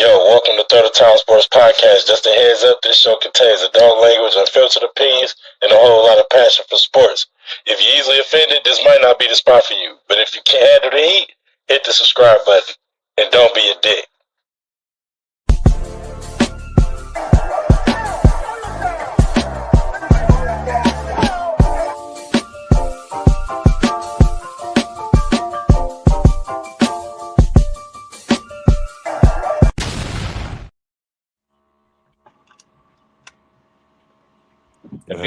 Yo, welcome to Third Time Sports Podcast. Just a heads up, this show contains adult language, unfiltered opinions, and a whole lot of passion for sports. If you're easily offended, this might not be the spot for you. But if you can't handle the heat, hit the subscribe button. And don't be a dick.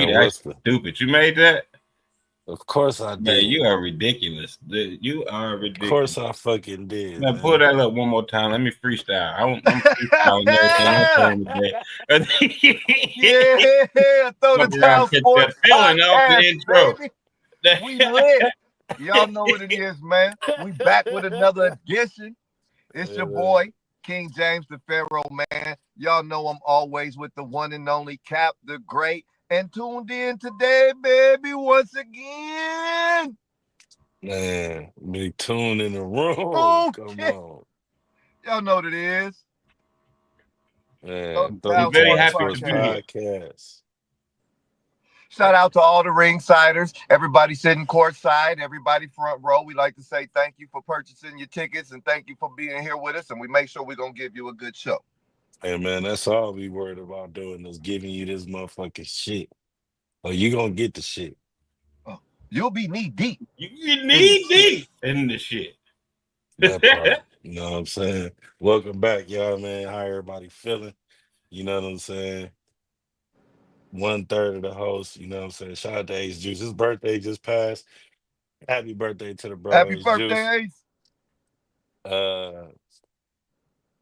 That's stupid. You made that? Of course I did. Man, you are ridiculous. You are ridiculous. Of course I fucking did. Man, pull that up one more time. Let me freestyle. I'm freestyling everything I'm saying today. Yeah, throw the town sports feeling off the intro. Baby. We lit. Y'all know what it is, man. We back with another edition. It's your boy, King James the Pharaoh, man. Y'all know I'm always with the one and only Cap the Great. And tuned in today, baby, once again. Man, be tuned in the room. Okay. Come on. Y'all know what it is. Man, I'm very happy to be here. Podcast. Shout out to all the ringsiders, everybody sitting courtside, everybody front row. We like to say thank you for purchasing your tickets and thank you for being here with us. And we make sure we're going to give you a good show. Hey, man, that's all we worried about doing is giving you this motherfucking shit. Oh, you gonna get the shit. Oh, you'll be knee deep. You knee deep in the shit. That part. You know what I'm saying? Welcome back, y'all, man. How everybody feeling? You know what I'm saying? 1/3 of the host, you know what I'm saying? Shout out to Ace Juice. His birthday just passed. Happy birthday to the bro. Happy Ace birthday, Juice. Ace.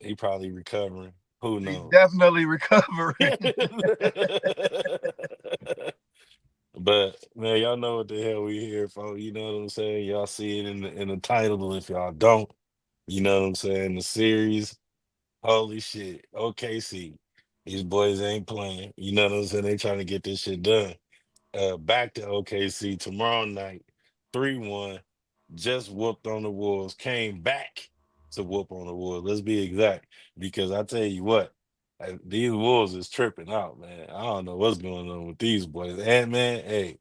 He probably recovering. Who knows? He's definitely recovering. But man, y'all know what the hell we here for. You know what I'm saying? Y'all see it in the title. If y'all don't, you know what I'm saying? The series. Holy shit. OKC. These boys ain't playing. You know what I'm saying? They trying to get this shit done. Back to OKC tomorrow night. 3-1. Just whooped on the Wolves. Came back to whoop on the Wolves. Let's be exact. Because I tell you what, these Wolves is tripping out, man. I don't know what's going on with these boys. And man, hey,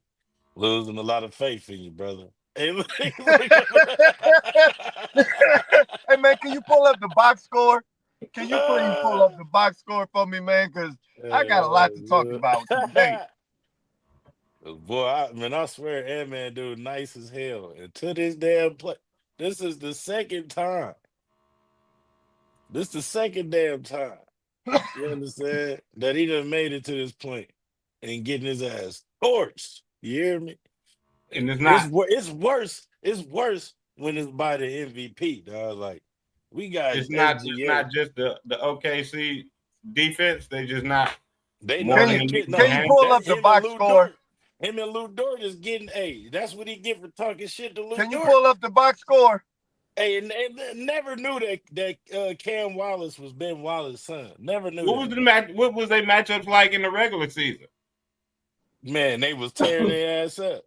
losing a lot of faith in you, brother. Hey, look. Hey man, can you pull up the box score? Can you please pull up the box score for me, man? Because I got a lot to talk about today. Boy, I swear, Ant-Man dude, nice as hell. And to this damn play, this is the second time. This the second damn time. You understand? That he done made it to this point and getting his ass torched. You hear me? And it's not. It's worse. It's worse when it's by the MVP, dog. Like we got. It's not just the OKC defense. They just not. Can you pull up the box score? Him and Lou Dort is getting a. That's what he get for talking shit to Lou Dort. Can you pull up the box score? Hey, and never knew that Cam Wallace was Ben Wallace's son. Never knew. What was the match? What was their matchups like in the regular season? Man, they was tearing their ass up.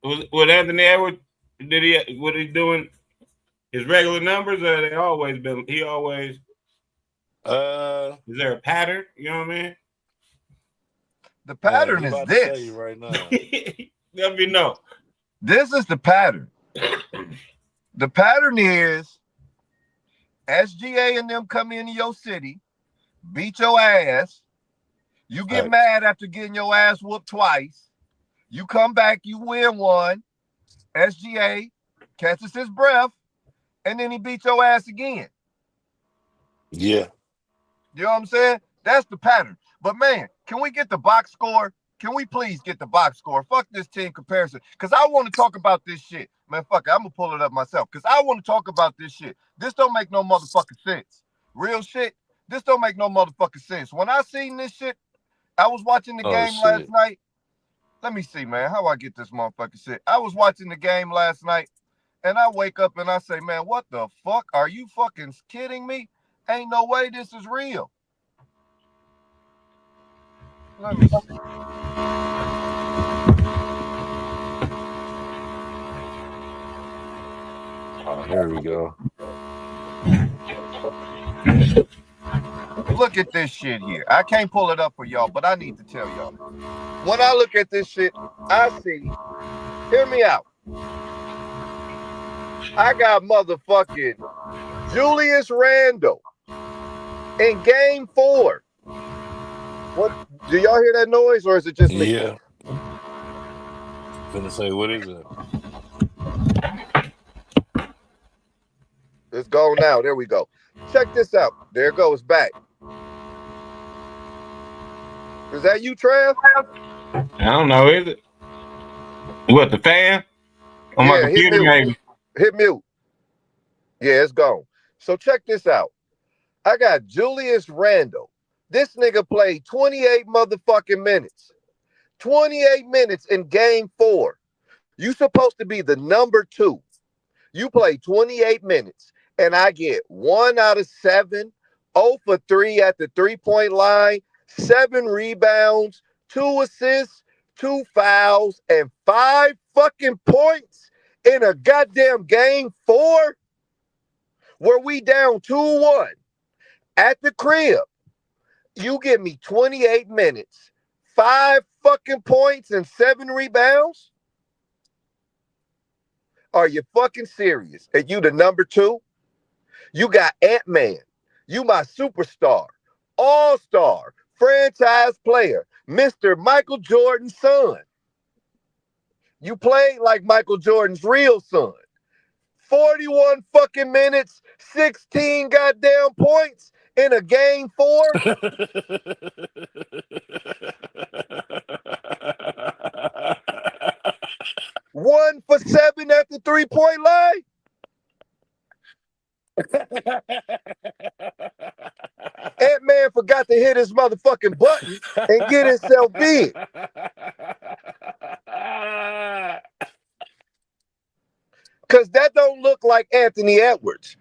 Was Anthony Edwards? What he doing? His regular numbers, or they always been? He always. Is there a pattern? You know what I mean? The pattern is this. Tell you right now. Let me know. This is the pattern. The pattern is SGA and them come into your city, beat your ass. You get mad after getting your ass whooped twice. You come back, you win one. SGA catches his breath, and then he beats your ass again. Yeah. You know what I'm saying? That's the pattern. But man, can we get the box score? Can we please get the box score? Fuck this team comparison. Because I want to talk about this shit. Man, fuck it. I'm going to pull it up myself. Because I want to talk about this shit. This don't make no motherfucking sense. Real shit. This don't make no motherfucking sense. When I seen this shit, I was watching the game last night. Let me see, man. How I get this motherfucking shit? I was watching the game last night. And I wake up and I say, man, what the fuck? Are you fucking kidding me? Ain't no way this is real. Let me see. Oh, here we go. Look at this shit here. I can't pull it up for y'all, but I need to tell y'all. When I look at this shit, I see, hear me out. I got motherfucking Julius Randle in game 4. What do y'all hear that noise, or is it just me? Yeah. Gonna say, what is it? It's gone now. There we go. Check this out. There it goes back. Is that you, Trav? I don't know, is it? What, the fan? On my Yeah, hit computer, mute. maybe. Hit mute. Yeah, it's gone. So check this out. I got Julius Randle. This nigga played 28 motherfucking minutes. 28 minutes in game 4. You supposed to be the number 2. You play 28 minutes, and I get 1 out of 7, 0 for 3 at the 3-point line, 7 rebounds, 2 assists, 2 fouls, and 5 fucking points in a goddamn game 4? Were we down 2-1 at the crib? You give me 28 minutes, 5 fucking points, and 7 rebounds? Are you fucking serious? And you the number 2? You got Ant-Man. You my superstar, all-star, franchise player, Mr. Michael Jordan's son. You played like Michael Jordan's real son. 41 fucking minutes, 16 goddamn points in a game 4. 1 for 7 at the 3-point line. Ant-Man forgot to hit his motherfucking button and get himself big. Because that don't look like Anthony Edwards.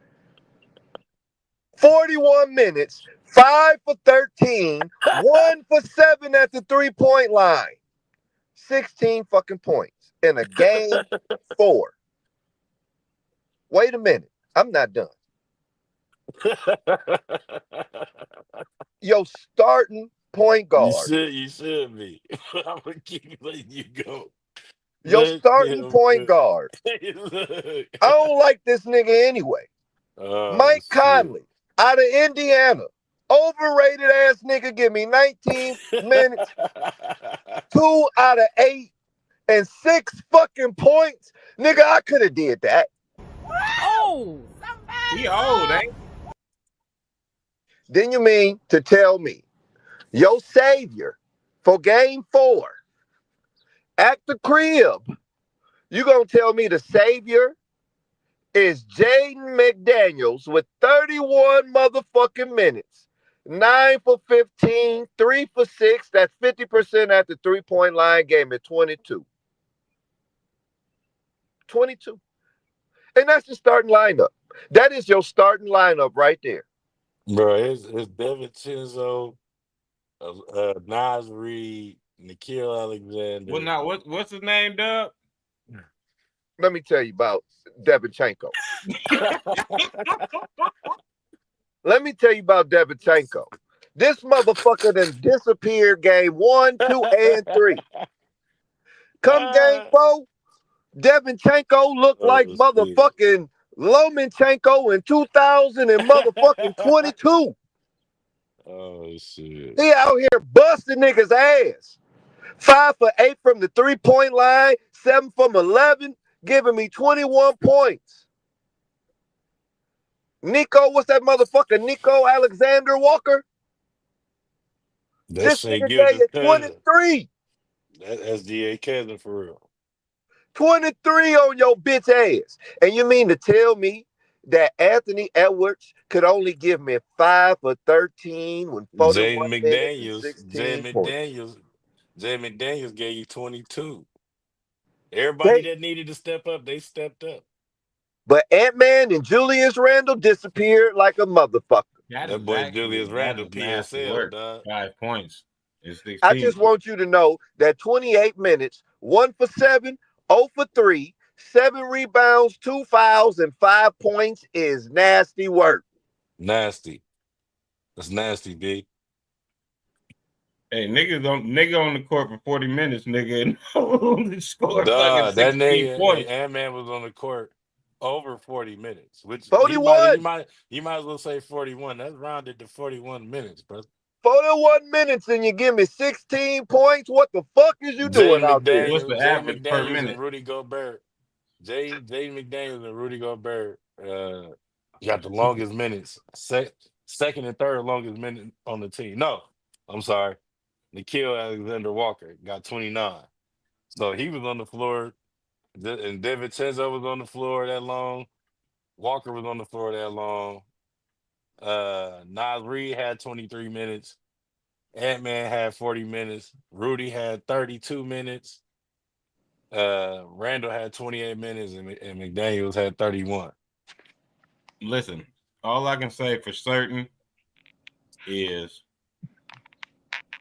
41 minutes, 5 for 13, 1 for 7 at the 3-point line. 16 fucking points in a game 4. Wait a minute. I'm not done. Your starting point guard. You should be. I'm gonna keep letting you go. Your starting point guard. Look. I don't like this nigga anyway. Mike Conley out of Indiana. Overrated ass nigga. Give me 19 minutes. 2 out of 8 and 6 fucking points. Nigga, I could have did that. Oh, he old, ain't he? Then you mean to tell me your savior for game 4 at the crib, you gonna tell me the savior is Jaden McDaniels with 31 motherfucking minutes, 9 for 15, 3 for 6. That's 50% at the 3-point line. Game at 22. 22. And that's the starting lineup. That is your starting lineup right there. Bro, it's DiVincenzo, Nas Reed, Nikhil Alexander. Well, now what's his name, Dub? Let me tell you about Devinchenko. Let me tell you about Devinchenko. This motherfucker done disappeared game 1, 2, and 3. Come game 4, Devinchenko looked like motherfucking Lomachenko in 2000 and motherfucking 22. Oh, shit. He out here busting niggas' ass. 5 for 8 from the 3-point line, 7 from 11, giving me 21 points. Nico, what's that motherfucker? Nico Alexander Walker? This nigga gave you 23. That's SDA cousin for real. 23 on your bitch ass. And you mean to tell me that Anthony Edwards could only give me 5 for 13 when 41 minutes and 16 points? Jay McDaniels gave you 22. Everybody that needed to step up, they stepped up. But Ant-Man and Julius Randle disappeared like a motherfucker. That boy Julius Randle PSL, dog. 5 points. I just want you to know that 28 minutes, 1 for 7, 0 for 3, 7 rebounds, 2 fouls, and 5 points is nasty work. Nasty. That's nasty, big. Hey, nigga on the court for 40 minutes, nigga, and only scored fucking Duh, that 16 nigga points. Ant-Man was on the court over 40 minutes, which 41. you might as well say 41. That's rounded to 41 minutes, bro. 41 minutes and you give me 16 points. What the fuck is you doing out there? What's the Jay average per McDaniels minute? and Rudy Gobert. Jay McDaniels and Rudy Gobert got the longest minutes. Second and third longest minute on the team. No, I'm sorry. Nikhil Alexander Walker got 29. So he was on the floor, and DiVincenzo was on the floor that long. Walker was on the floor that long. Nas Reed had 23 minutes. Ant-Man had 40 minutes. Rudy had 32 minutes. Randall had 28 minutes, and McDaniels had 31. Listen, all I can say for certain is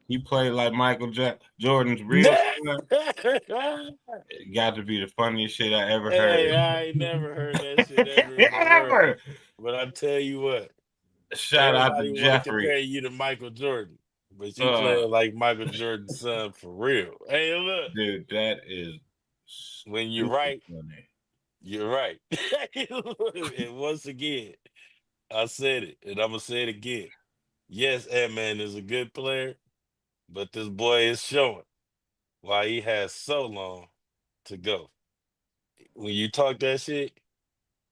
he played like Michael Jordan's real son. It got to be the funniest shit I ever heard. Hey, I ain't never heard that shit ever in my world. But I tell you what, shout out to everybody want to Jeffrey. compare you to Michael Jordan, but you playing like Michael Jordan's son for real. Hey, look, dude, that is when you're right. Funny. You're right. And once again, I said it, and I'm gonna say it again. Yes, Ant-Man is a good player, but this boy is showing why he has so long to go. When you talk that shit,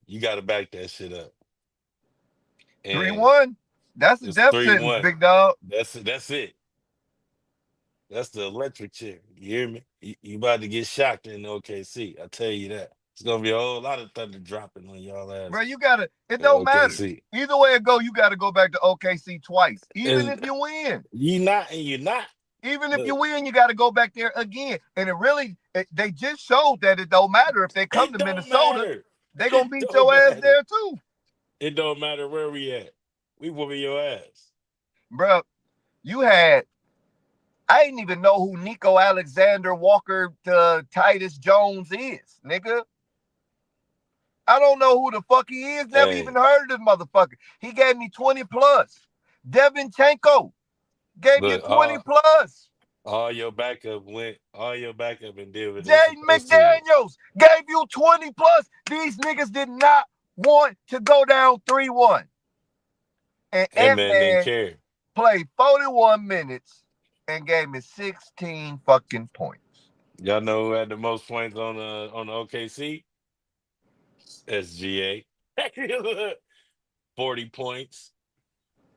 you got to back that shit up. 3-1. That's a death 3-1. sentence, big dog. That's it. That's the electric chair. You hear me? You about to get shocked in OKC. I tell you that. It's gonna be a whole lot of thunder dropping on y'all ass. Bro, you gotta. It don't matter. Either way it go, you gotta go back to OKC twice. Even if you win. You're not. Even if you win, you gotta go back there again. And they just showed that it don't matter if they come to Minnesota. They gonna beat your ass there too. It don't matter where we at. We whooping your ass. Bro, I didn't even know who Nico Alexander Walker Titus Jones is, nigga. I don't know who the fuck he is. Never even heard of this motherfucker. He gave me 20 plus. Devin Chanko gave you 20 plus. All your backup and did what Jaden McDaniels gave you 20 plus. These niggas did not want to go down 3-1. And Ant-Man played 41 minutes and gave me 16 fucking points. Y'all know who had the most points on the OKC? SGA. 40 points.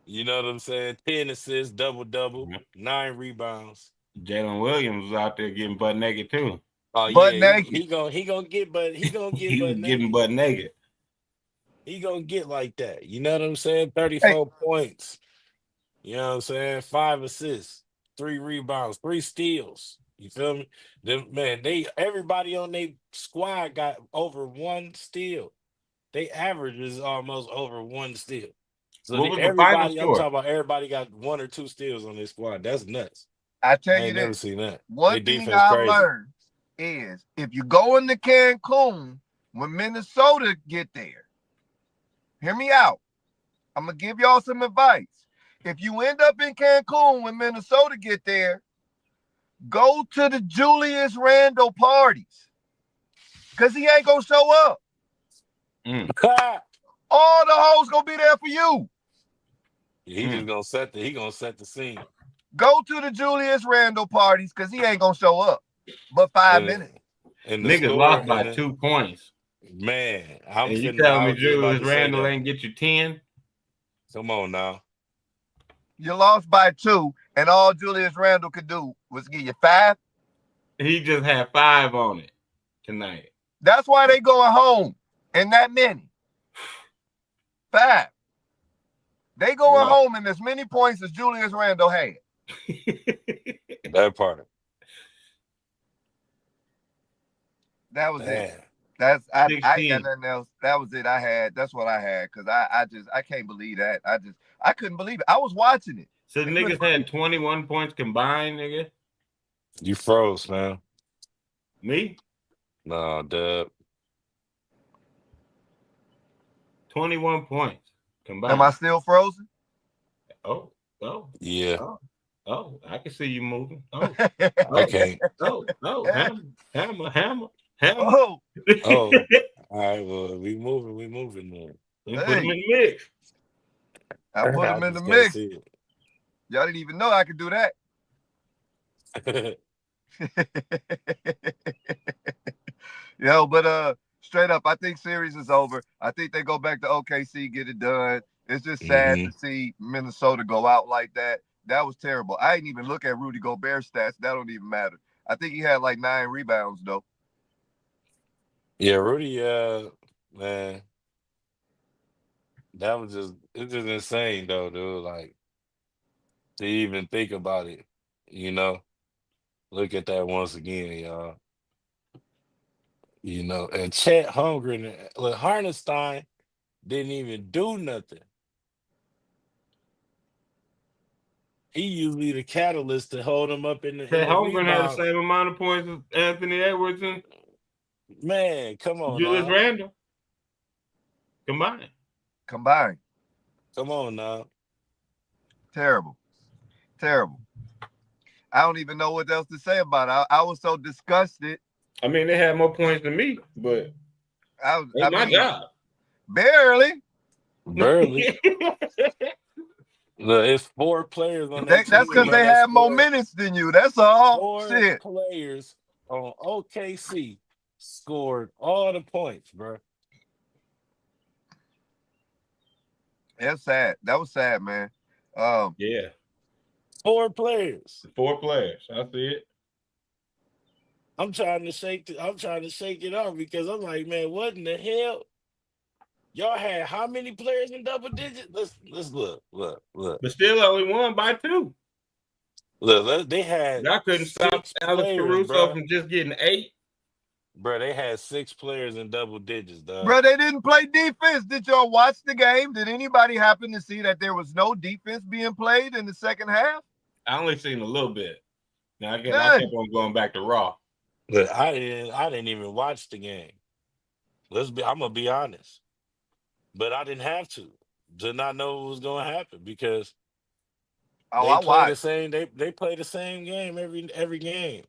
You know what I'm saying? 10 assists, double, 9 rebounds. Jalen Williams was out there getting butt naked too. Oh yeah, he gonna get butt getting butt naked. He gonna get like that. You know what I'm saying? 34 points. You know what I'm saying? 5 assists, 3 rebounds, 3 steals. You feel me? Everybody on their squad got over 1 steal. They average is almost over 1 steal. So everybody, I'm talking about everybody got 1 or 2 steals on their squad. That's nuts. I tell you never seen that. One thing I learned is if you go into Cancun when Minnesota get there, hear me out. I'm gonna give y'all some advice. If you end up in Cancun when Minnesota get there, go to the Julius Randle parties. Cause he ain't gonna show up. All the hoes gonna be there for you. He just gonna set the scene. Go to the Julius Randle parties because he ain't gonna show up. But 5 minutes. And niggas lost by 2 points. Man, you telling me Julius Randle ain't get you 10? Come on now. You lost by 2, and all Julius Randle could do was give you 5. He just had 5 on it tonight. That's why they going home in that many. 5. They going home in as many points as Julius Randle had. That part. That was it. I ain't got nothing else. That was it. That's what I had. Cause I can't believe that. I couldn't believe it. I was watching it. So the niggas had 21 points combined, nigga. You froze, man. Me? No, Dub. 21 points combined. Am I still frozen? Oh. Oh, Yeah, oh, I can see you moving. Oh, I can't. hammer. Oh, Oh, all right. Well, we moving then. And put him hey, in the mix. I put I him in the just can't mix. see Y'all didn't even know I could do that. it. Yo, but straight up, I think series is over. I think they go back to OKC, get it done. It's just sad Hmm. to see Minnesota go out like that. That was terrible. I didn't even look at Rudy Gobert's stats. That don't even matter. I think he had like 9 rebounds though. Yeah, Rudy. Man, that was it's just insane though, dude. Like to even think about it, you know. Look at that once again, y'all. You know, and Chet Holmgren, look, Hartenstein didn't even do nothing. He usually the catalyst to hold him up in That the Holmgren had the rebound. same amount of points as Anthony Edwards and Man, come on Julius now. Randle combined. Combined. Come on now. Terrible. Terrible. I don't even know what else to say about it. I was so disgusted. I mean, they had more points than me, but I ain't my mean, job. barely. Barely. Look, it's 4 players on that That's team, because bro. they That had more scored minutes than you. That's all. 4 Shit. players on OKC scored all the points, bro. That's sad. That was sad, man. Yeah, 4 players. 4 players. I see it. I'm trying to shake it off because I'm like, man, what in the hell? Y'all had how many players in double digits? Let's look. But still only won by 2. They had Y'all couldn't stop 6 Alex players, Caruso bro. from just getting 8. Bro, they had 6 players in double digits, dog. Bro, they didn't play defense. Did y'all watch the game? Did anybody happen to see that there was no defense being played in the second half? I only seen a little bit. Now I kept None. on going back to Raw. Look, I didn't even watch the game. I'm gonna be honest. But I didn't have to. Did not know what was gonna happen because Oh, they I play the watched. same they play the same game every game.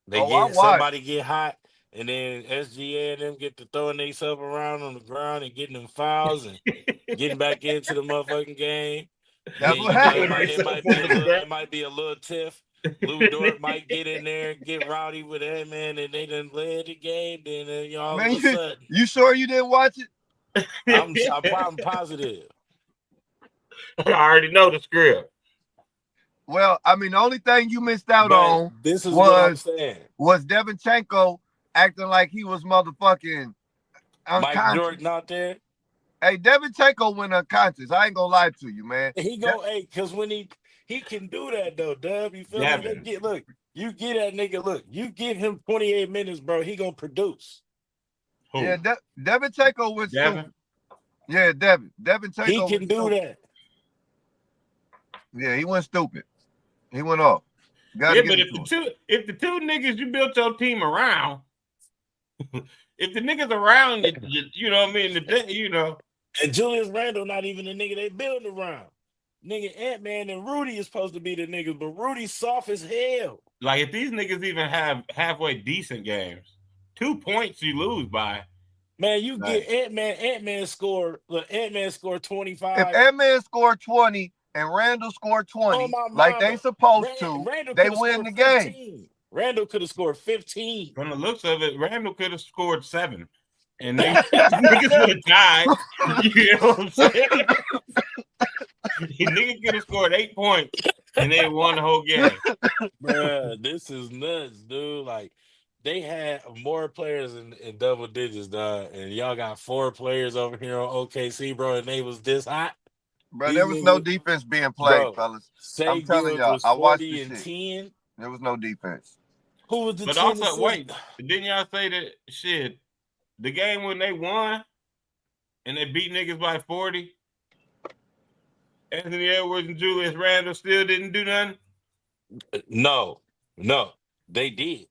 They Oh, I get watched. somebody get hot and then SGA and them get to throwing themselves around on the ground and getting them fouls and getting back into the motherfucking game. And That's then what you know it happened. might be a little tiff. Lou Dort might get in there and get rowdy with that man, and they done led the game. Then all Man, of a sudden, you sure you didn't watch it? I'm positive. I already know the script. Well, I mean, the only thing you missed out But on this is what I'm saying. was Devinchenko acting like he was motherfucking Mike unconscious. Jordan out there. Hey, Devinchenko went unconscious. I ain't gonna lie to you, man. Because when he can do that though, Dub. You feel me? Devin. You get that nigga. Look, you give him 28 minutes, bro. He gonna produce. Who? Yeah, Devinchenko was Devin? stupid. Yeah, Devinchenko He was can do stupid. that. Yeah, he went stupid. He went off. Yeah, but if the two niggas you built your team around, if the niggas around it, you know what I mean, you know. And Julius Randle not even the nigga they building around. Nigga Ant-Man and Rudy is supposed to be the niggas, but Rudy's soft as hell. Like if these niggas even have halfway decent games, 2 points you lose by. Man, you get Ant-Man scored 25. If Ant-Man scored 20 and Randall scored 20, like they supposed to, they win the game. Randall could have scored 15. From the looks of it, Randall could have scored 7. And they niggas would have died. You know what I'm saying? Niggas could have scored 8 points and they won the whole game. Bruh, this is nuts, dude. Like they had more players in double digits, dog, and y'all got 4 players over here on OKC, bro, and they was this hot. Bro, there was no defense being played, fellas. I'm telling y'all, I watched the shit. 10. There was no defense. Who was the But 10? also, wait, didn't y'all say that shit? The game when they won and they beat niggas by 40, Anthony Edwards and Julius Randle still didn't do nothing? No, they did.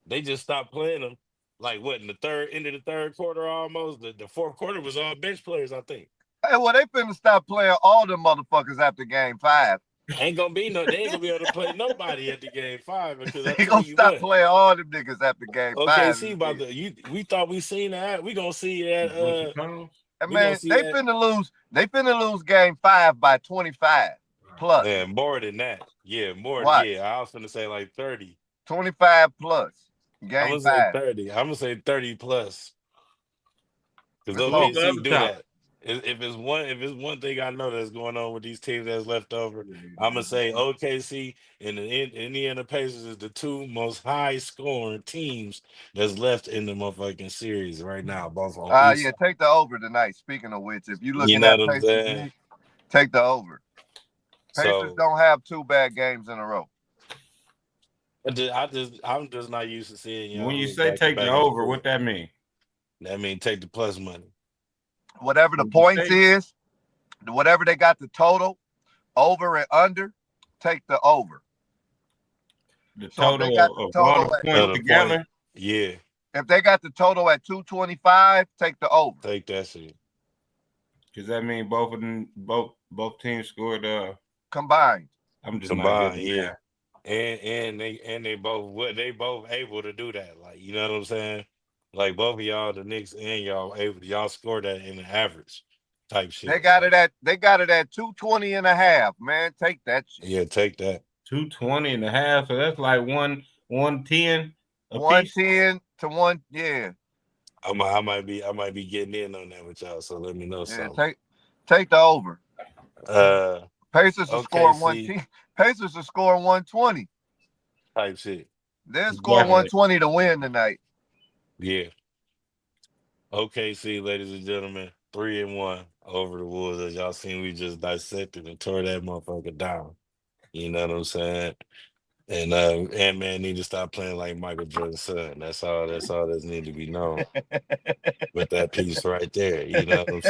They just stopped playing them. Like what in the end of the third quarter almost. The fourth quarter was all bench players, I think. Hey, well, they finna stop playing all the motherfuckers after game 5. Ain't gonna be no. They ain't gonna be able to play nobody at the game 5 because I They tell gonna you stop what. playing all them niggas after game 5. OKC about the. We thought we seen that. We gonna see that. And We gonna man, see they that. finna lose. They finna lose game 5 by 25 plus. Yeah, more than that. Yeah, more. Watch. Yeah, I was gonna say like 30. 25 plus. I'm Game gonna say 5. 30. I'm gonna say 30 plus. Because Let's hope. Who's the OKC other do top? that. If it's one thing I know that's going on with these teams that's left over, I'm gonna say OKC and the Indiana Pacers is the two most high scoring teams that's left in the motherfucking series right now, both on each Yeah, side. take the over tonight. Speaking of which, if you You looking know at what I'm Pacers, saying? take the over. Pacers So don't have 2 bad games in a row. I'm just not used to seeing y'all When you lose say back to take the back in the over, series. what that mean? That means take the plus money. Whatever the points is, whatever they got the total, over and under, take the over. The So if they total got of the all total the at points The together. point, yeah, if they got the total at 225, take the over. take that shit. Does that mean both of them, both teams scored? Combined. I'm just not good Combined, at yeah. math. And they both able to do that. Like, you know what I'm saying? Like both of y'all, the Knicks and y'all score that in the average type shit. They got it at 220 and a half, man. Take that shit. Yeah, take that. 220 and a half. So that's like 110 a piece. 110 to 1, yeah. I might be getting in on that with y'all. So let me know Yeah, something. take the over. Uh, Pacers are scoring OKC 110. Pacers are scoring 120. type shit. They're scoring Definitely. 120 to win tonight. Yeah. OKC, ladies and gentlemen, 3-1 over the Wolves. As y'all seen, we just dissected and tore that motherfucker down. You know what I'm saying? And man need to stop playing like Michael Jordan's son. That's all that's need to be known with that piece right there. You know what I'm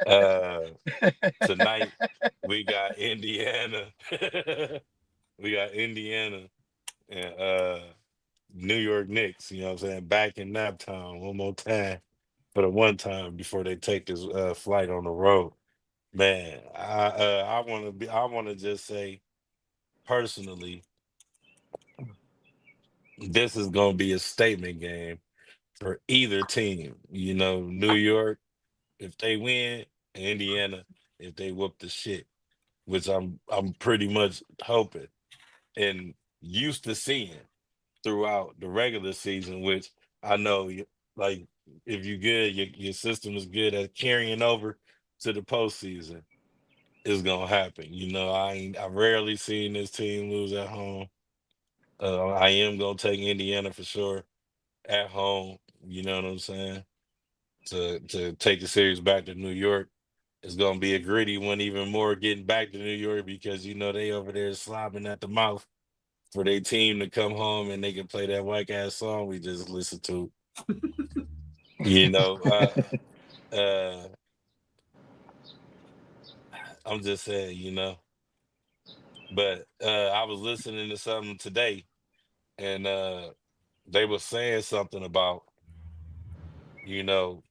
saying? Tonight we got Indiana. We got Indiana and New York Knicks, you know what I'm saying? Back in nap time one more time for the one time before they take this flight on the road. Man, I wanna just say personally, this is gonna be a statement game for either team. You know, New York, if they win, and Indiana, if they whoop the shit, which I'm pretty much hoping and used to seeing throughout the regular season, which I know like if you good, your system is good at carrying over to the postseason, it's gonna happen. You know, I rarely seen this team lose at home. I am gonna take Indiana for sure at home. You know what I'm saying? To take the series back to New York. It's gonna be a gritty one, even more getting back to New York because you know they over there slobbing at the mouth for their team to come home and they can play that whack ass song we just listened to. You know, uh, I'm just saying, you know. But I was listening to something today, and they were saying something about, you know,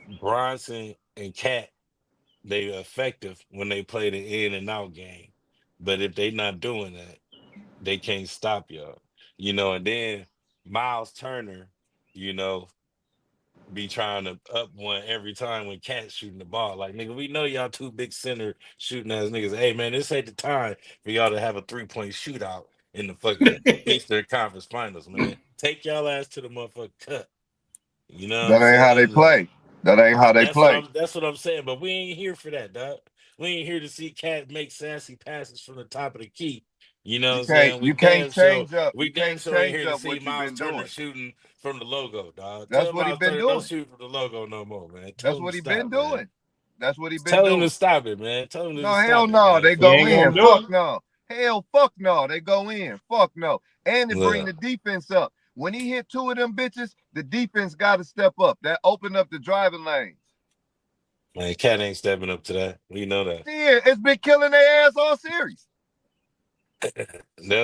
Bronson and Cat. They effective when they play the in and out game, but if they not doing that, they can't stop y'all. You know, and then Miles Turner, you know, be trying to up one every time when Cat's shooting the ball. Like, nigga, we know y'all two big center shooting ass niggas. Hey, man, this ain't the time for y'all to have a 3-point shootout in the fucking Eastern Conference Finals, man. Take y'all ass to the motherfucking cut. You know what I'm That ain't how they saying? Like, play. That ain't how they play. that's what I'm saying. But we ain't here for that, dog. We ain't here to see Cat make sassy passes from the top of the key. You know what I'm saying? You can't change up. We You damn can't sure ain't change here to up see what you've Miles been Turner doing. shooting from the logo, dog. That's Tell what he Miles been Turner don't doing. shoot from the logo no more, man. Tell That's him to what he been stop, man. doing. That's what he been Tell him doing. to stop it, man. Tell him to No, hell stop it, no. man. They For You the go ain't love gonna in. of do God. Fuck it. no. Hell, fuck no. They go in. Fuck no. And to bring Yeah. the defense up. When he hit two of them bitches, the defense got to step up. That opened up the driving lanes. Man, Cat ain't stepping up to that. We know that. Yeah, it's been killing their ass all series.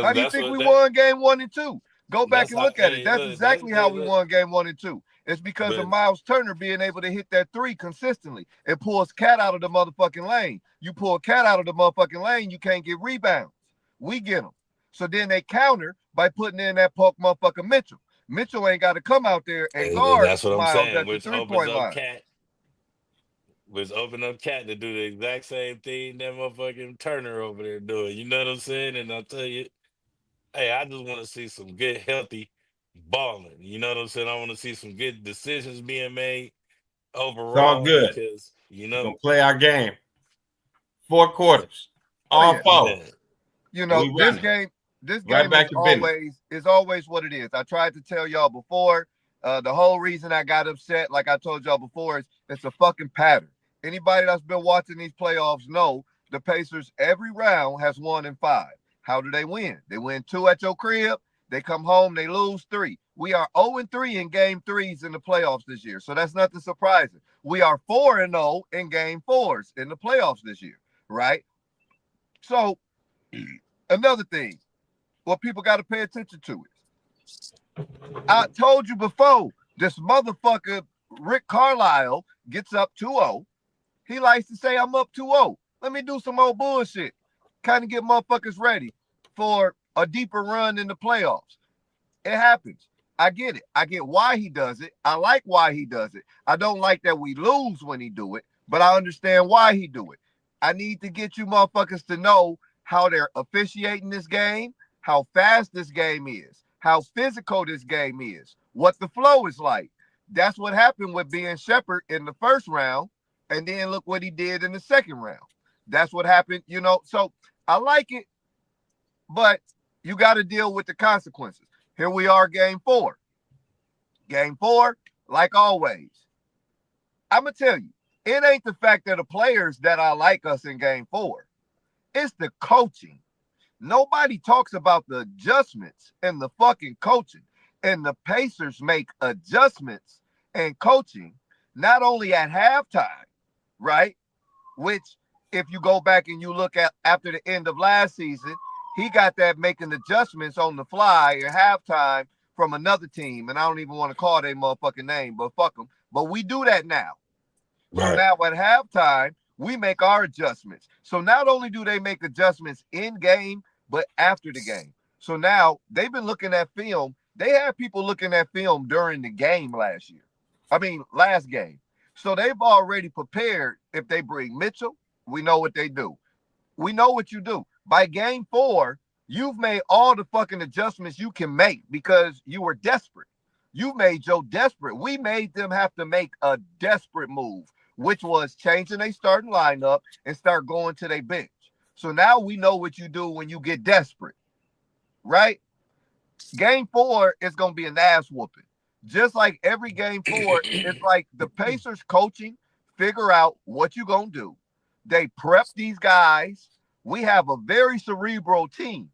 How do you That's think what we that won game 1 and 2? Go back that's and how look at it. hey That's look, that's exactly how hey we look. won game 1 and 2. It's because of But Miles Turner being able to hit that three consistently. It pulls Cat out of the motherfucking lane. You pull Cat out of the motherfucking lane, you can't get rebounds. We get them. So then they counter by putting in that punk motherfucker Mitchell. Mitchell ain't got to come out there and and guard that's what I'm Miles saying, at the which opens 3-point up line. Cat, to do the exact same thing that motherfucking Turner over there doing. You know what I'm saying? And I'll tell you, hey, I just want to see some good, healthy balling. You know what I'm saying? I want to see some good decisions being made It's all overall good. because, We're gonna play our game. 4 quarters. All yeah. 4. man, You know, We this running. game Back to business. is always what it is. I tried to tell y'all before. The whole reason I got upset, like I told y'all before, is it's a fucking pattern. Anybody that's been watching these playoffs know the Pacers every round has 1 in 5. How do they win? They win 2 at your crib. They come home, they lose 3. We are 0-3 in game 3s in the playoffs this year. So that's nothing surprising. We are 4-0 in game 4s in the playoffs this year, right? So another thing, what people got to pay attention to is I told you before, this motherfucker, Rick Carlisle, gets up 2-0. He likes to say, I'm up 2-0. Let me do some old bullshit. Kind of get motherfuckers ready for a deeper run in the playoffs. It happens. I get it. I get why he does it. I like why he does it. I don't like that we lose when he do it, but I understand why he do it. I need to get you motherfuckers to know how they're officiating this game, how fast this game is, how physical this game is, what the flow is like. That's what happened with Ben Shepherd in the first round, and then look what he did in the second round. That's what happened, you know. So I like it, but you got to deal with the consequences. Here we are, game 4. Game 4, like always. I'm going to tell you, it ain't the fact that the players that I like us in game 4. It's the coaching. Nobody talks about the adjustments and the fucking coaching. And the Pacers make adjustments and coaching not only at halftime, right? Which, if you go back and you look at after the end of last season, he got that making adjustments on the fly at halftime from another team. And I don't even want to call their motherfucking name, but fuck them. But we do that now. So right. now at halftime, we make our adjustments. So not only do they make adjustments in game, but after the game. So now they've been looking at film. They had people looking at film during the game last game. So they've already prepared. If they bring Mitchell, we know what they do. We know what you do. By game 4, you've made all the fucking adjustments you can make because you were desperate. You made Joe desperate. We made them have to make a desperate move, which was changing their starting lineup and start going to their bench. So now we know what you do when you get desperate, right? Game 4 is going to be an ass whooping. Just like every game 4, it's like the Pacers coaching figure out what you're going to do. They prep these guys. We have a very cerebral team.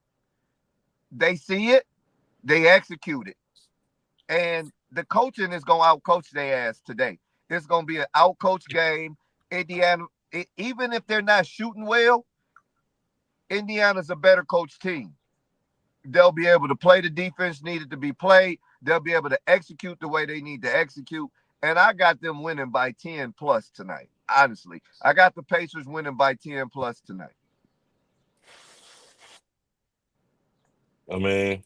They see it, they execute it. And the coaching is going to outcoach their ass today. It's going to be an outcoach game. Indiana, even if they're not shooting well, Indiana's a better coach team. They'll be able to play the defense needed to be played. They'll be able to execute the way they need to execute. And I got them winning by 10 plus tonight. Honestly, I got the Pacers winning by 10 plus tonight. I mean,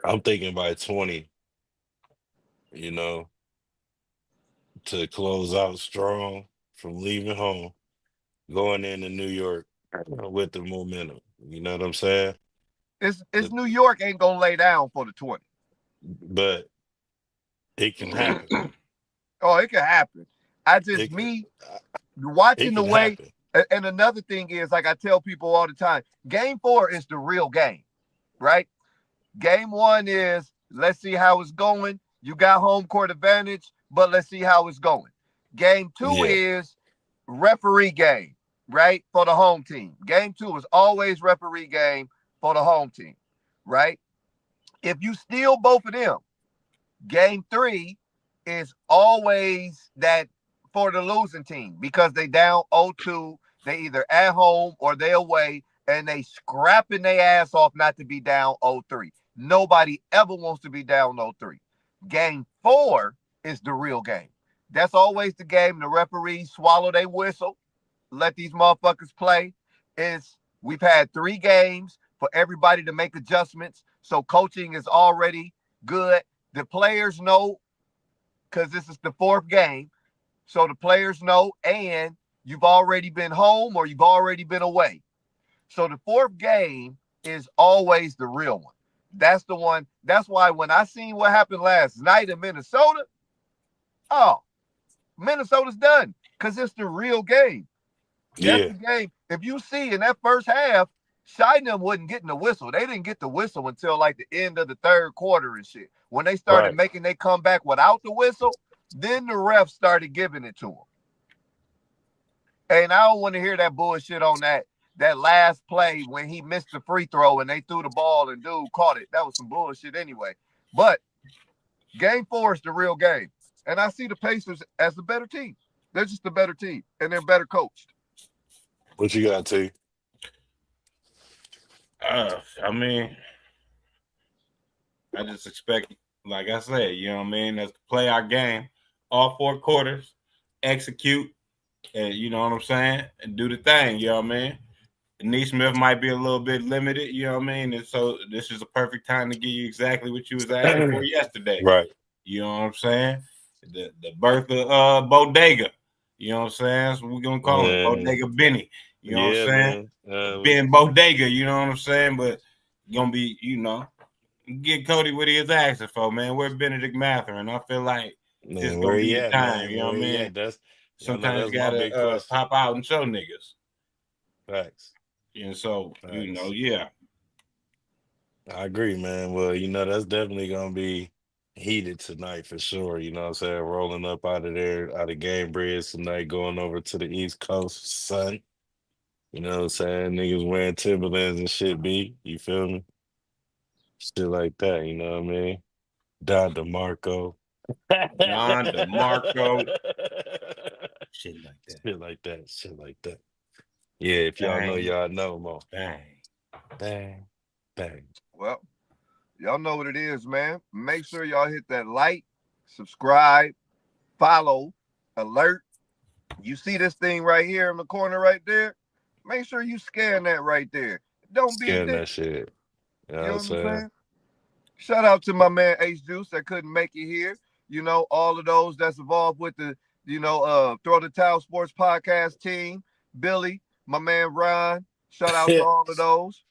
I'm thinking by 20, you know, to close out strong from leaving home, going into New York with the momentum. You know what I'm saying? It's New York ain't gonna lay down for the 20. But it can happen. Oh, it can happen. I just It can, watching it the can way. happen. And another thing is, like I tell people all the time, game 4 is the real game, right? Game 1 is let's see how it's going. You got home court advantage, but let's see how it's going. Game 2 Yeah. is referee game, right? For the home team. Game 2 is always referee game for the home team, right? If you steal both of them, game 3 is always that for the losing team because they down 0-2. They either at home or they away, and they scrapping their ass off not to be down 0-3. Nobody ever wants to be down 0-3. Game 4 is the real game. That's always the game. The referees swallow their whistle, let these motherfuckers play. We've had 3 games for everybody to make adjustments. So coaching is already good. The players know, because this is the 4th game. So the players know, and you've already been home or you've already been away. So the 4th game is always the real one. That's the one. That's why when I seen what happened last night in Minnesota, Minnesota's done, because it's the real game. That's the game. If you see in that first half, Shynum wasn't getting the whistle. They didn't get the whistle until like the end of the 3rd quarter and shit. When they started making their comeback without the whistle, then the refs started giving it to them. And I don't want to hear that bullshit on that last play when he missed the free throw and they threw the ball and dude caught it. That was some bullshit anyway. But game 4 is the real game. And I see the Pacers as the better team. They're just the better team, and they're better coached. What you got, T? I mean, I just expect, like I said, you know what I mean, us to play our game all 4 quarters, execute, and you know what I'm saying, and do the thing, you know what I mean. Neesmith might be a little bit limited, you know what I mean, and so this is a perfect time to give you exactly what you was asking for yesterday. Right. You know what I'm saying? The birth of Bodega. You know what I'm saying? That's what we're gonna call him, Bodega Benny. You know what I'm saying? Ben Bodega, you know what I'm saying? But gonna be, get Cody what he was asking for, man. We're Benedict Mathurin. I feel like this is gonna be the time, man? you know what I mean? Sometimes you gotta pop out and show niggas. Facts. And so, Facts. yeah. I agree, man. Well, that's definitely gonna be heated tonight for sure. You know what I'm saying? Rolling up out of Game Bridge tonight, going over to the East Coast, son. You know what I'm saying? Niggas wearing Timberlands and shit, B. You feel me? Shit like that, you know what I mean? Don DeMarco. Don DeMarco. Shit like that. Yeah, if y'all know, y'all know, Mo. Bang. Well, y'all know what it is, man. Make sure y'all hit that like, subscribe, follow, alert. You see this thing right here in the corner right there? Make sure you scan that right there. Don't be a dick. That shit. You know what I'm saying? Shout out to my man Ace Juice that couldn't make it here. All of those that's involved with the, Throw the Towel Sports Podcast team. Billy, my man Ron. Shout out to all of those.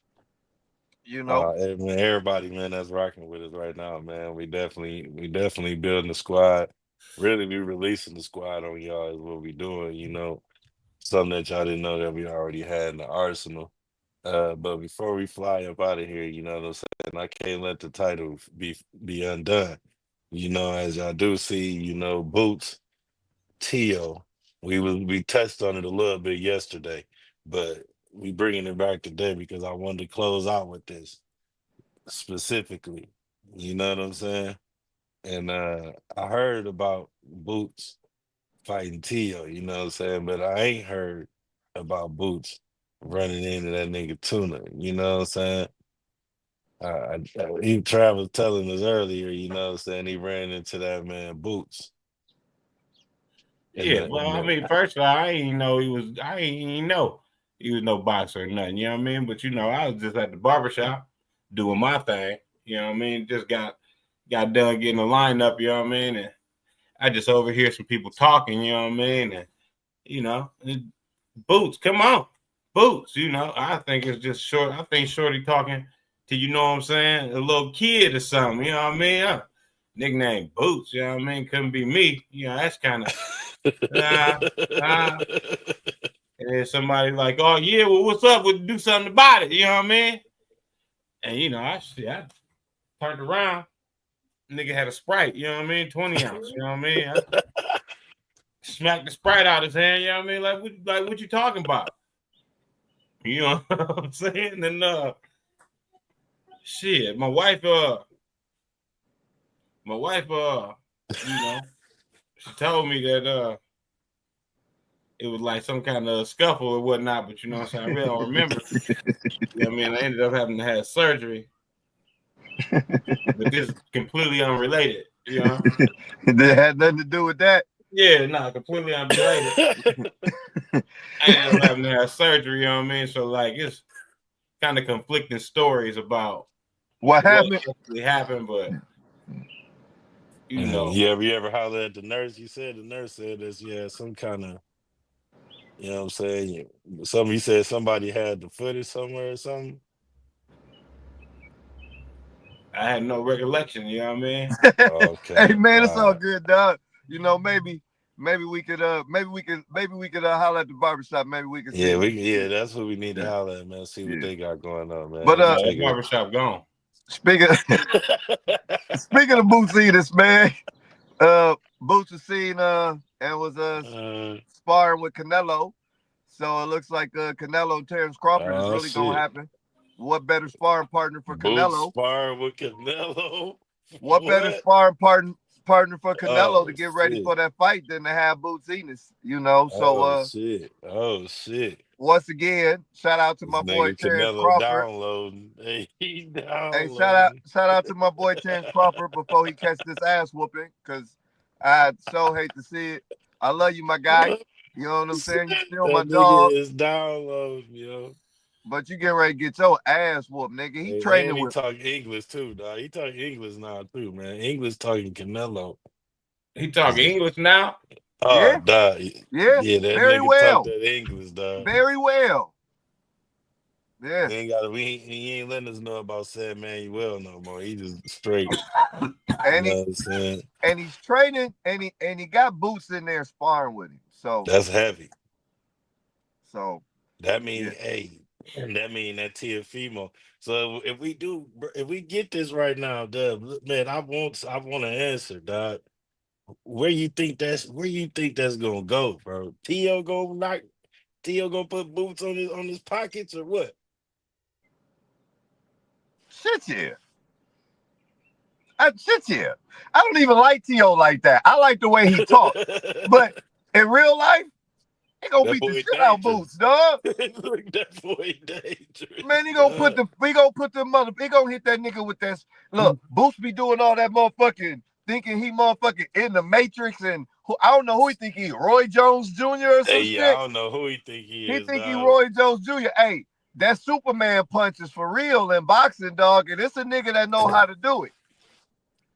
Man, everybody, man, that's rocking with us right now, man. We definitely building the squad. Really, we releasing the squad on y'all is what we doing, something that y'all didn't know that we already had in the arsenal. But before we fly up out of here, you know what I'm saying, I can't let the title be undone. As y'all do see, Boots, Teo, we touched on it a little bit yesterday, but we bringing it back today because I wanted to close out with this specifically. You know what I'm saying? And I heard about Boots fighting Teo, you know what I'm saying? But I ain't heard about Boots running into that nigga Tuna, you know what I'm saying? Trav was telling us earlier, you know what I'm saying? He ran into that man Boots. Yeah, I mean, first of all, I ain't know he was no boxer or nothing, you know what I mean? But I was just at the barbershop doing my thing, you know what I mean? Just got done getting a lineup, you know what I mean? And I just overhear some people talking, you know what I mean? And Boots, come on. Boots, I think it's just short. I think Shorty talking to, you know what I'm saying, a little kid or something, you know what I mean? Nickname Boots, you know what I mean? Couldn't be me. That's kind of and then somebody like, oh yeah, well, what's up? We'll do something about it, you know what I mean? And I turned around, nigga had a Sprite, you know what I mean? 20 ounce, you know what I mean? I smacked the Sprite out his hand, you know what I mean? Like what you talking about? You know what I'm saying? And shit, my wife, she told me that it was like some kind of scuffle or whatnot, but what I'm saying, I really don't remember. You know what I mean? I ended up having to have surgery. But this is completely unrelated, you know? It had nothing to do with that. Yeah, no, completely unrelated. I ended up having to have surgery, you know what I mean? So, like, it's kind of conflicting stories about What happened? actually happened, but, you know. You ever holler at the nurse? You said the nurse said this, some kind of, you know what I'm saying? You said somebody had the footage somewhere or something? I had no recollection, you know what I mean? Okay. Hey man, it's all good, dog. You know, maybe we could holler at the barbershop. Maybe we could see. That's what we need to holler at, man. See what they got going on, man. But that barbershop gone. Speaking of Boots Eaters, man. Boots was seen and was sparring with Canelo. So it looks like Canelo Terrence Crawford is really gonna happen. What better sparring partner for Canelo? Sparring with Canelo. What better sparring partner for Canelo to get ready for that fight than to have Boots Enos, you know? So shit. Once again, shout out to my boy Terrence Crawford. Downloading. Hey, Hey, shout out to my boy Terrence Crawford before he catch this ass whooping, because I so hate to see it. I love you, my guy. You know what I'm saying? You still my dog. Is downloading, yo. But you getting ready to get your ass whooped, nigga. He training he with. He talk English too, dog. He talk English now too, man. English talking Canelo. He talking English now? Yeah, dog. Yeah, that very nigga well. talk that English, dog. Very well. Yeah. He ain't letting us know about Sam Manuel no more. He just straight. And you know what I'm saying? And he's training, and he got Boots in there sparring with him. So that's heavy. So that means that Teofimo. So if we get this right now, Dub, man, I want an answer, dog. Where you think that's gonna go, bro? Teo gonna put Boots on his pockets or what? Shit, yeah. I don't even like Teo like that. I like the way he talks. But in real life, he gonna beat the shit out Boots, dog. That boy dangerous. Man, he gonna hit that nigga with that. Look, Boots be doing all that motherfucking thinking he motherfucking in the Matrix, and I don't know who he think he Roy Jones Jr. or some shit. I don't know who he think he is. He think he Roy Jones Jr. Hey, that Superman punch is for real in boxing, dog, and it's a nigga that know how to do it.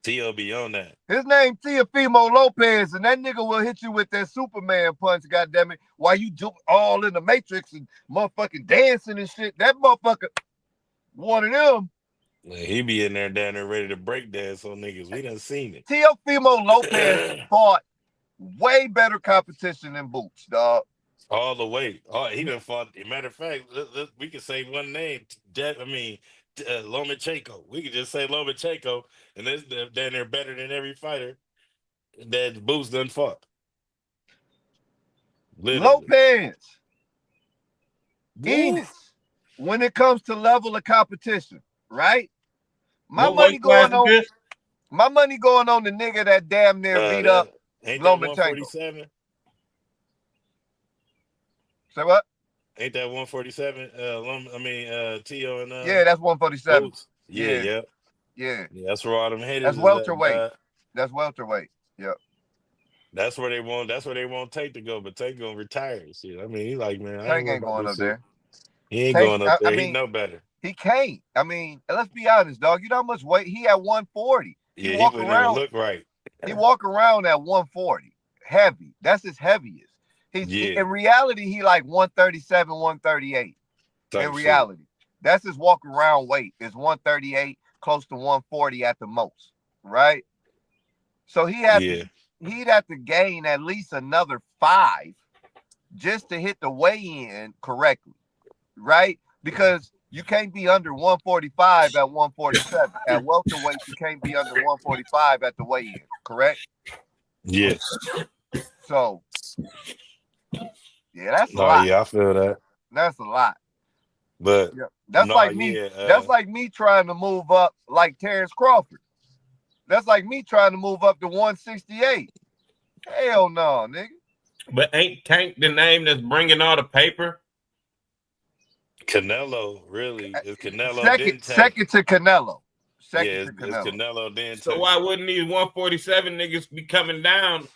Teo be on that. His name Teofimo Lopez, and that nigga will hit you with that Superman punch, goddammit, while you jump all in the Matrix and motherfucking dancing and shit. That motherfucker, one of them. He be in there down there ready to break dance on niggas. We done seen it. Teofimo Lopez fought way better competition than Boots, dog. All the way. He done fought. Matter of fact, we can say one name. Lomachenko. We could just say Lomachenko, and then they're better than every fighter that Boots done fought. Literally. Lopez. Enos, when it comes to level of competition, right? My money going on the nigga that damn near beat up Lomachenko. Say what? Ain't that 147? Teo and yeah, that's 147. Boots. Yeah. That's where all them haters. That's welterweight. That's welterweight. Yep. That's where they won't Tank to go, but Tank gonna retire. See, I mean, he's like, man, Tank ain't going up there. He ain't going up there. He know better. He can't. I mean, let's be honest, dog. You know how much weight he at 140. He walk around. Look right. He walk around at 140, heavy. That's his heaviest. In reality, he like 137, 138. In reality, that's his walk around weight is 138, close to 140 at the most, right? So he'd have to gain at least another 5 just to hit the weigh-in correctly, right? Because you can't be under 145 at 147. At welterweight, you can't be under 145 at the weigh-in, correct? Yeah. So, yeah, that's a lot. Yeah, I feel that. That's a lot. But that's like me. That's like me trying to move up like Terrence Crawford. That's like me trying to move up to 168. Hell no, nigga. But ain't Tank the name that's bringing all the paper? Canelo, really? Is Canelo second to Canelo. second to it's Canelo. Canelo then. So why wouldn't these 147 niggas be coming down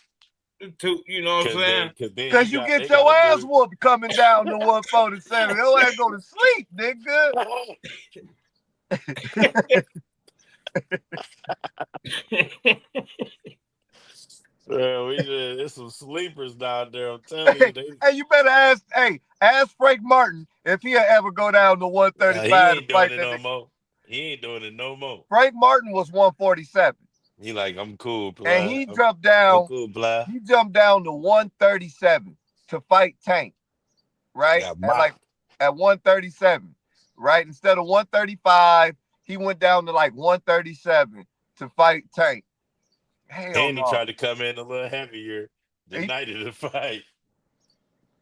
to, you know what I'm saying? Because you get your ass whooped coming down to 147. Your ass go to sleep, nigga. There's some sleepers down there. I'm telling you. Hey, you better ask Frank Martin if he'll ever go down to 135 he ain't to fight doing it no more. He ain't doing it no more. Frank Martin was 147. He like, I'm cool, blah. And he jumped down. I'm cool, blah. He jumped down to 137 to fight Tank, right? At 137, right? Instead of 135, he went down to like 137 to fight Tank. He tried to come in a little heavier the night of the fight.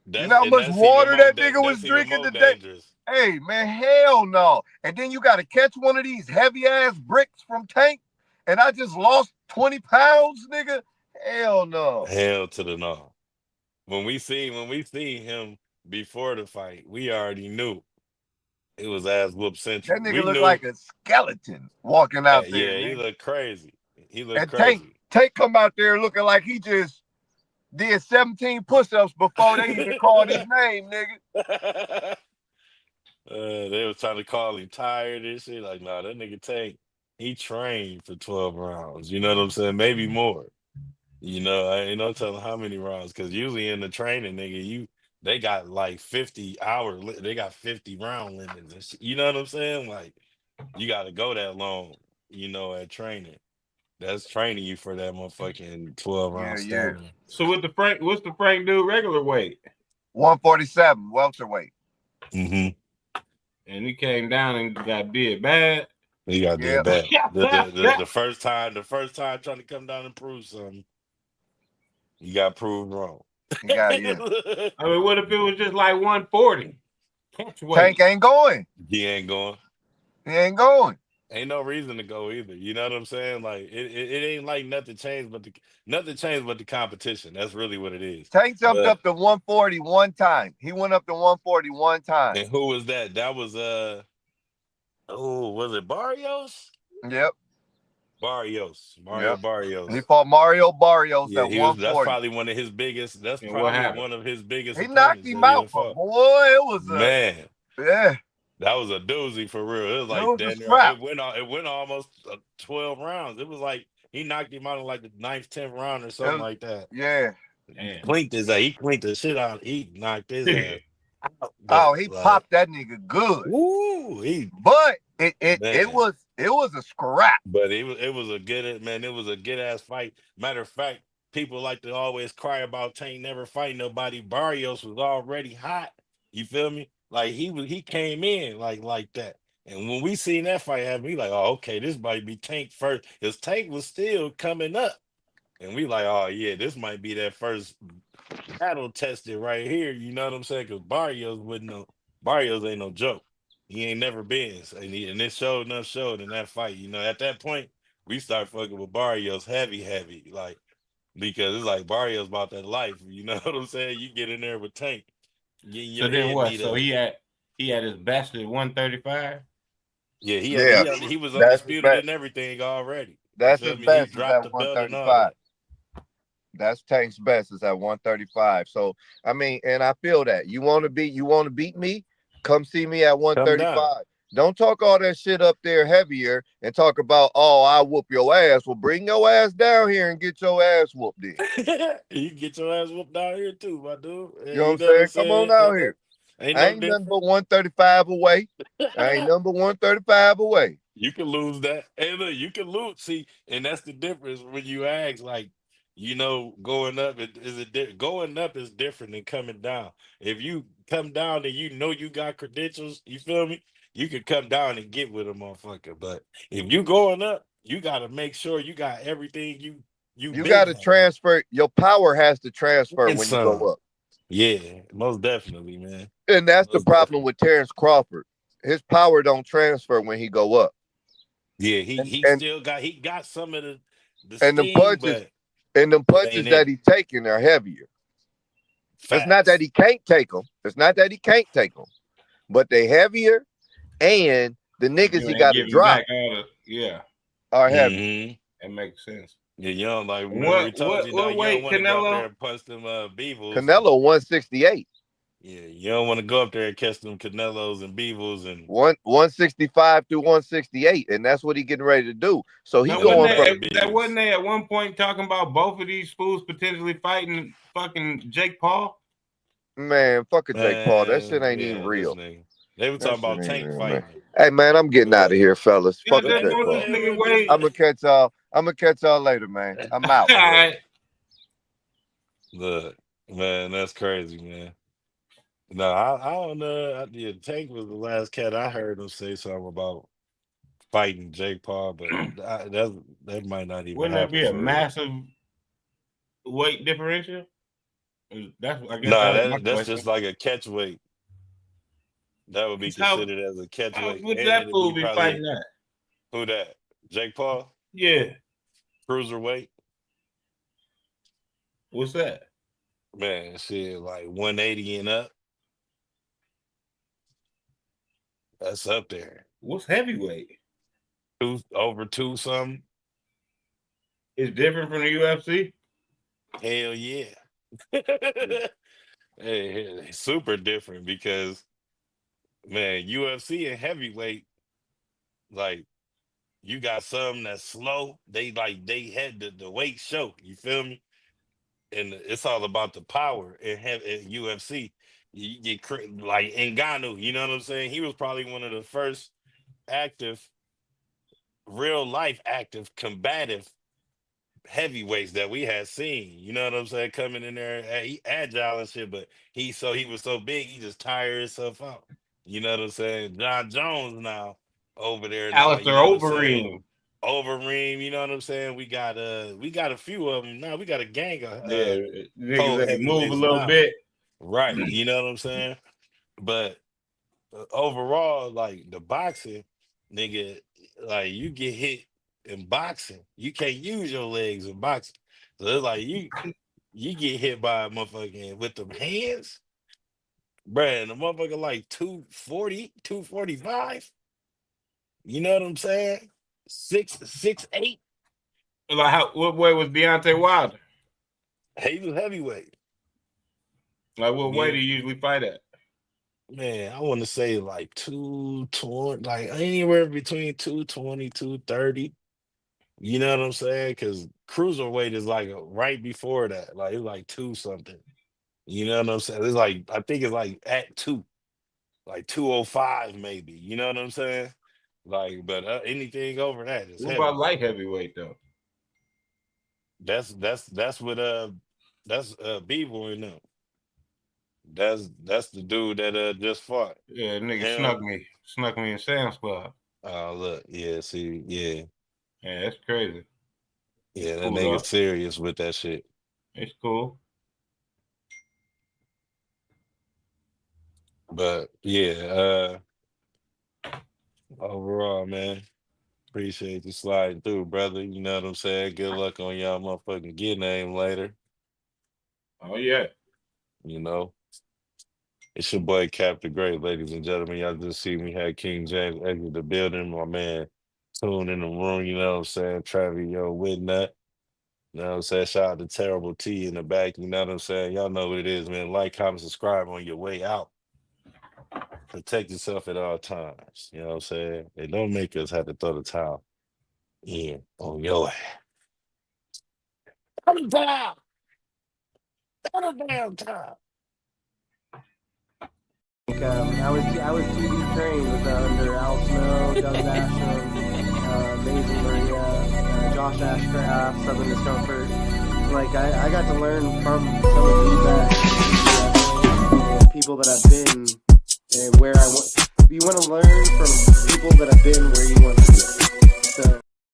You know how much water that nigga was drinking today? Dangerous. Hey, man, hell no. And then you got to catch one of these heavy-ass bricks from Tank, and I just lost 20 pounds, nigga. Hell no. Hell to the no. When we see him before the fight, we already knew it was ass whoop central. That nigga looked like a skeleton walking out there. Yeah, nigga. He looked crazy. Tank come out there looking like he just did 17 push-ups before they even called his name, nigga. They was trying to call him tired and shit. Like, nah, that nigga Tank, he trained for 12 rounds. You know what I'm saying? Maybe more. You know, I ain't no telling how many rounds, because usually in the training, nigga, they got like 50 hour, they got 50 round limits and shit. You know what I'm saying? Like, you got to go that long, you know, at training. That's training you for that motherfucking 12 round stamina. So what's the Frank dude regular weight? 147 welterweight. Mm-hmm. And he came down and got did bad. He got did bad. The first time trying to come down and prove something, you got proved wrong. I mean, what if it was just like 140? Tank ain't going. He ain't going. He ain't going. Ain't no reason to go either. You know what I'm saying? Like it ain't like nothing changed, but the competition. That's really what it is. Tank jumped up to 140 one time. He went up to 140 one time. And who was that? That was was it Barrios? Yep. Mario Barrios. He fought Mario Barrios at 140. That's probably one of his biggest. That's probably one of his biggest. He knocked him out, but boy, it was man. Yeah. That was a doozy for real. It was like it went almost 12 rounds. It was like he knocked him out in like the 9th, 10th round or something like that. Yeah. He clinked the shit out. He knocked his ass out. Popped that nigga good. Woo! But it was a scrap. But it was a good ass fight. Matter of fact, people like to always cry about Tank never fighting nobody. Barrios was already hot. You feel me? Like he came in like that. And when we seen that fight happen, we like, oh, okay, this might be Tank first. Because Tank was still coming up. And we like, oh yeah, this might be that first battle tested right here. You know what I'm saying? Because Barrios ain't no joke. He ain't never been. And it showed in that fight. You know, at that point, we start fucking with Barrios heavy. Like, because it's like Barrios about that life. You know what I'm saying? You get in there with Tank. So then what? So he had his best at 135? Yeah, he was undisputed and everything already. That's his best. He dropped the belt and all that. That's Tank's best is at 135. So I mean, and I feel that you want to beat me, come see me at 135. Don't talk all that shit up there heavier and talk about, oh, I whoop your ass. Well, bring your ass down here and get your ass whooped then. You can get your ass whooped down here too, my dude. You know what I'm saying? Come on down here. I ain't nothing but 135 away. I ain't number 135 away. You can lose that. Hey, look, you can lose. See, and that's the difference when you ask, like, you know, going up is different than coming down. If you come down and you know you got credentials, you feel me? You can come down and get with a motherfucker. But if you going up, you got to make sure you got everything you got to transfer. Your power has to transfer when you go up. Yeah, most definitely, man. And that's the problem with Terrence Crawford. His power don't transfer when he go up. Yeah, he got some of the and steam, the punches and the punches that he's taking are heavier. Facts. It's not that he can't take them. But they heavier, and The niggas You he ain't got to giving drop back all the are heavy. Mm-hmm. that makes sense. Yeah, you don't like. Remember we What told what you, what dog, you don't weight, want to go up there Canelo? and punch them beavers. Canelo 168. Yeah, you don't want to go up there and catch them Canelos and beavers and 165 through 168, and that's what he getting ready to do. So he Now them going from bad that beavers. wasn't they at one point talking about both of these fools potentially fighting fucking Jake Paul? man, fuck a Jake Paul. That shit Man, ain't even yeah, this real. nigga. They were That talking shit about ain't Tank real, man. fighting him. Hey man, I'm getting out of here, fellas. Yeah, Fuck a just Jake know Paul. this nigga Man, Wade. I'm gonna catch y'all later, man. I'm out. All right. look, man, that's crazy, man. No, I don't know. Yeah, Tank was the last cat I heard him say something about fighting Jake Paul, but that might not even Wouldn't that happen be a for real. massive weight differential? I guess Nah, that was my that's question. just like a catch weight. That would be How considered as a catch weight, would and that it'd fool be be probably fighting that? who that? Jake Paul, Yeah. cruiserweight. What's that? Man, shit, like 180 and up. That's up there. What's heavyweight? Over two something. It's different from the UFC. Hell yeah. Hey, super different because man, UFC and heavyweight, like you got some that's slow. They had the weight show. You feel me? And it's all about the power. And have in UFC, you get like Ngannou. You know what I'm saying? He was probably one of the first active, real life active, combative heavyweights that we had seen. You know what I'm saying? Coming in there, he agile and shit, but he was so big, he just tired himself out. You know what I'm saying? John Jones now over there now. You Alistair know what I'm saying? Overeem. Overeem. You know what I'm saying? We got a few of them now. We got a gang of Yeah, niggas cold that can move a heavyweights little now. bit. Right. You know what I'm saying? But overall, like the boxing, nigga, like you get hit in boxing, you can't use your legs in boxing. So it's like you get hit by a motherfucking with them hands, bruh, and the motherfucker like 240, 245. You know what I'm saying? 6'8". Like what weight was Deontay Wilder? He was heavyweight. Like what weight do Yeah. you usually fight at? Man, I want to say like 220, like anywhere between 220, 230. You know what I'm saying? Because cruiserweight is like right before that. Like it's like two something. You know what I'm saying? It's like I think it's like at two, like 205 maybe. You know what I'm saying? Like, but anything over that is What about light heavyweight. heavyweight though? That's what that's Beaver and them. That's the dude that just fought. Yeah, nigga Him. snuck me in Sam's Club. Oh look, yeah, see, yeah, Yeah, that's crazy. yeah, that Cool nigga though. serious with that shit. It's cool. But yeah, overall, man. Appreciate you sliding through, brother. You know what I'm saying? Good luck on y'all motherfucking get name later. Oh yeah. You know, it's your boy Cap the Great, ladies and gentlemen. Y'all just see me had King James exit the building. My man Tune in the room. You know what I'm saying? Travis, yo, with that. You know what I'm saying? Shout out to Terrible T in the back. You know what I'm saying? Y'all know what it is, man. Like, comment, subscribe on your way out. Protect yourself at all times. You know what I'm saying? They don't make us have to throw the towel in on your ass. Throw the towel. Throw the damn towel. I was TV trained with under Al Snow, Doug Basham, Mason Maria, Josh Ashcraft, Southern Discomfort. Like I got to learn from some of these guys and people that I've been and where I want. You want to learn from people that have been where you want to be.